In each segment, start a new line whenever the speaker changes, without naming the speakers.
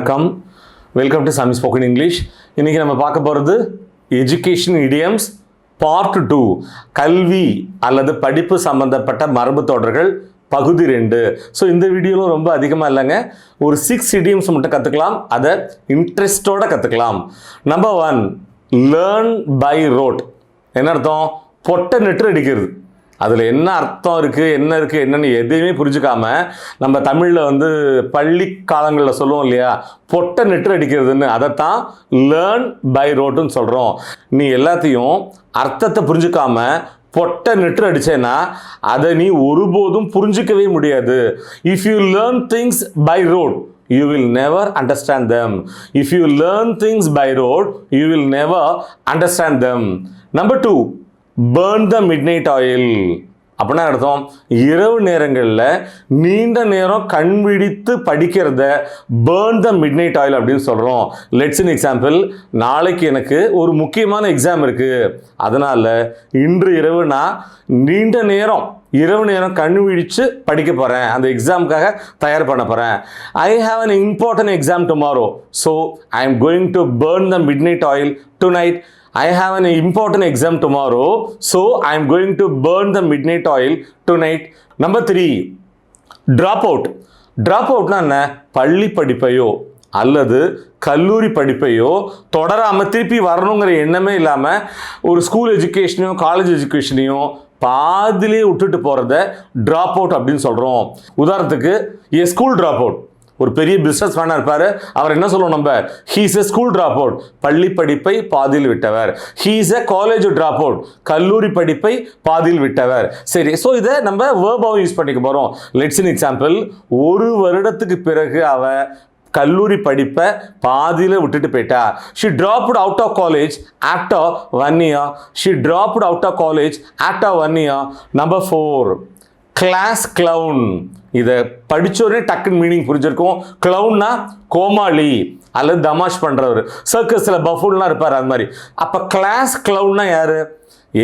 வணக்கம், welcome to சாமி spoken English. இன்றைக்கி நம்ம பார்க்க போகிறது எஜுகேஷன் இடியம்ஸ் பார்ட் 2, கல்வி அல்லது படிப்பு சம்பந்தப்பட்ட மரபு தொடர்கள் பகுதி 2. ஸோ இந்த வீடியோவில் ரொம்ப அதிகமாக இல்லைங்க, ஒரு 6 இடியம்ஸ் மட்டும் கற்றுக்கலாம், அதை இன்ட்ரெஸ்டோடு கற்றுக்கலாம். Number 1, learn by rote. என்ன அர்த்தம்? பொட்டை நெட்டு அடிக்கிறது. அதில் என்ன அர்த்தம் இருக்குது, என்னன்னு எதையுமே புரிஞ்சுக்காம நம்ம தமிழில் பள்ளி காலங்களில் சொல்லுவோம் இல்லையா, பொட்டை நெட்டு அடிக்கிறதுன்னு, அதைத்தான் லேர்ன் பை ரோட்டுன்னு சொல்கிறோம். நீ எல்லாத்தையும் அர்த்தத்தை புரிஞ்சுக்காம பொட்டை நெட்டு அடிச்சேன்னா அதை நீ ஒருபோதும் புரிஞ்சிக்கவே முடியாது. If you learn things by rote, you will never understand them. If you learn things by road, you will never understand them. Number 2, burn the midnight oil. அப்படின்னா அர்த்தம், இரவு நேரங்களில் நீண்ட நேரம் கண் விழித்து படிக்கிறத burn the midnight oil அப்படின்னு சொல்கிறோம். லெட்ஸ் இன் எக்ஸாம்பிள், நாளைக்கு எனக்கு ஒரு முக்கியமான எக்ஸாம் இருக்குது, அதனால் இன்று இரவு நான் இரவு நேரம் கண் விழித்து படிக்க போகிறேன், அந்த எக்ஸாமுக்காக தயார் பண்ண போகிறேன். I have an important exam tomorrow, so I am going to burn the midnight oil tonight. I have an important exam tomorrow, so I am going to burn the midnight oil tonight. Number 3, drop out. Drop outனா என்ன? பள்ளி படிப்பையோ அல்லது கல்லூரி படிப்பையோ தொடராமல் திருப்பி வரணுங்கிற எண்ணமே இல்லாமல் ஒரு school எஜுகேஷனையும் college எஜுகேஷனையும் பாதிலே விட்டுட்டு போகிறத ட்ராப் அவுட் அப்படின்னு சொல்கிறோம். உதாரணத்துக்கு, ஏ ஸ்கூல் ட்ராப் அவுட். ஒரு பெரிய பிஸ்னஸ் மேனாக இருப்பார், அவர் என்ன சொல்லுவோம் நம்ம? He is a school drop out, பள்ளி படிப்பை பாதியில் விட்டவர். He is a college drop out, கல்லூரி படிப்பை பாதியில் விட்டவர். சரி, ஸோ இதை நம்ம வேர்பாவும் யூஸ் பண்ணிக்க போகிறோம். லெட்ஸ் இன் எக்ஸாம்பிள், ஒரு வருடத்துக்கு பிறகு அவ கல்லூரி படிப்பை பாதியில் விட்டுட்டு போயிட்டா. She dropped out of college after 1 year. She dropped out of college after 1 year. Number 4, class clown. இதை படித்தோடனே டக்குன்னு மீனிங் புரிஞ்சிருக்கும். கிளவுன்னா கோமாளி அல்லது தமாஷ் பண்ணுறவர், சர்க்கஸில் பஃபூன்லாம் இருப்பார், அது மாதிரி. அப்போ கிளாஸ் கிளவுன்னா யார்?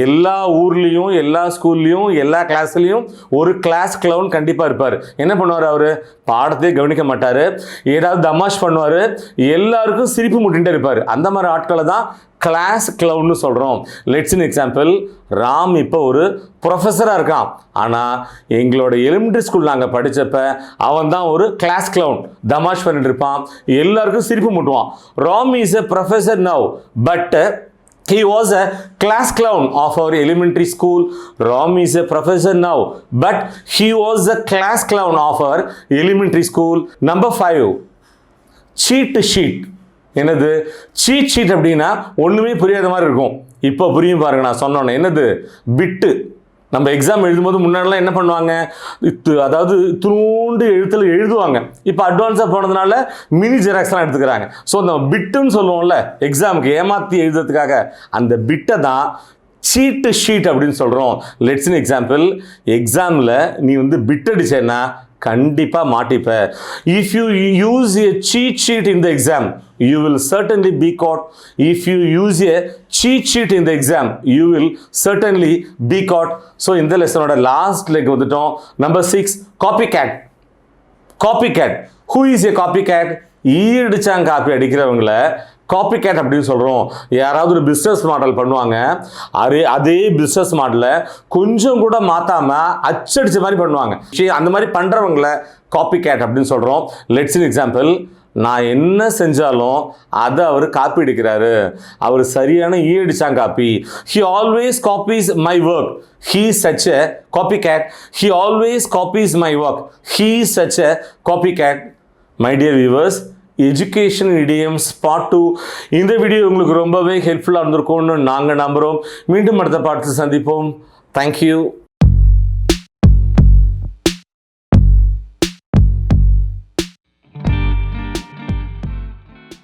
எல்லா ஊர்லேயும் எல்லா ஸ்கூல்லையும் எல்லா கிளாஸ்லேயும் ஒரு கிளாஸ் கிளவுன் கண்டிப்பாக இருப்பார். என்ன பண்ணுவார்? அவர் பாடத்தையே கவனிக்க மாட்டார், ஏதாவது தமாஷ் பண்ணுவார், எல்லாருக்கும் சிரிப்பு முட்டின்ட்டு இருப்பார். அந்த மாதிரி ஆட்களை தான் கிளாஸ் கிளவுன்னு சொல்கிறோம். லெட்ஸ் இன் எக்ஸாம்பிள், ராம் இப்போ ஒரு ப்ரொஃபஸராக இருக்கான், ஆனால் எங்களோட எலிமெண்ட்ரி ஸ்கூல் நாங்கள் படித்தப்ப அவன் தான் ஒரு கிளாஸ் கிளவுன், தமாஷ் பண்ணிட்டு இருப்பான், எல்லாருக்கும் சிரிப்பு முட்டுவான். Ram is a professor now, but he was a class clown of our elementary school. Ram is a professor now, but he was a class clown of our elementary school. Number 5, cheat sheet. என்னது seat sheet? அப்படின்னா ஒன்றுமே புரியாத மாதிரி இருக்கும். இப்போ புரியும் பாருங்க, நான் சொன்னோன்னே. என்னது? பிட்டு. நம்ம எக்ஸாம் எழுதும்போது முன்னாடிலாம் என்ன பண்ணுவாங்க, அதாவது துணூண்டு எழுத்தில் எழுதுவாங்க. இப்போ அட்வான்ஸாக போனதுனால மினி ஜெராக்ஸ்லாம் எடுத்துக்கிறாங்க. ஸோ அந்த பிட்டுன்னு சொல்லுவோம்ல, எக்ஸாமுக்கு ஏமாற்றி எழுதுறதுக்காக, அந்த பிட்டை தான் சீட்டு ஷீட் அப்படின்னு சொல்கிறோம். லெட்ஸ் இன் எக்ஸாம்பிள், எக்ஸாமில் நீ பிட் அடிச்சேன்னா கண்டிப்பாக மாட்டிப்ப. If you use a cheat sheet in the exam, you will certainly be caught. If you use a cheat sheet in the exam, you will certainly be caught. So in the lesson oda last leg வந்துட்டோம். Number 6, copycat. Copycat. Who is a copycat? ஈடிச்சாங்க copy அடிக்கிறவங்கள copycat அப்படின்னு சொல்கிறோம். யாராவது ஒரு business model பண்ணுவாங்க, அதே business மாடலை கொஞ்சம் கூட மாற்றாமல் அச்சடிச்ச மாதிரி பண்ணுவாங்க. அந்த மாதிரி பண்ணுறவங்கள காப்பி-கேட் அப்படின்னு சொல்கிறோம். லெட்ஸ் இன் எக்ஸாம்பிள், நான் என்ன செஞ்சாலும் அதை அவர் காப்பி அடிக்கிறாரு, அவர் சரியான அடிச்சாங்க copy. He always copies my work, he such a copycat. He always copies my work, he such a copycat. My dear viewers, education idioms part 2 இந்த video உங்களுக்கு ரொம்பவே ஹெல்ப்ஃபுல்லாக இருந்திருக்கும்னு நாங்கள் நம்புகிறோம். மீண்டும் அடுத்த பாடத்தில் சந்திப்போம். தேங்க்யூ.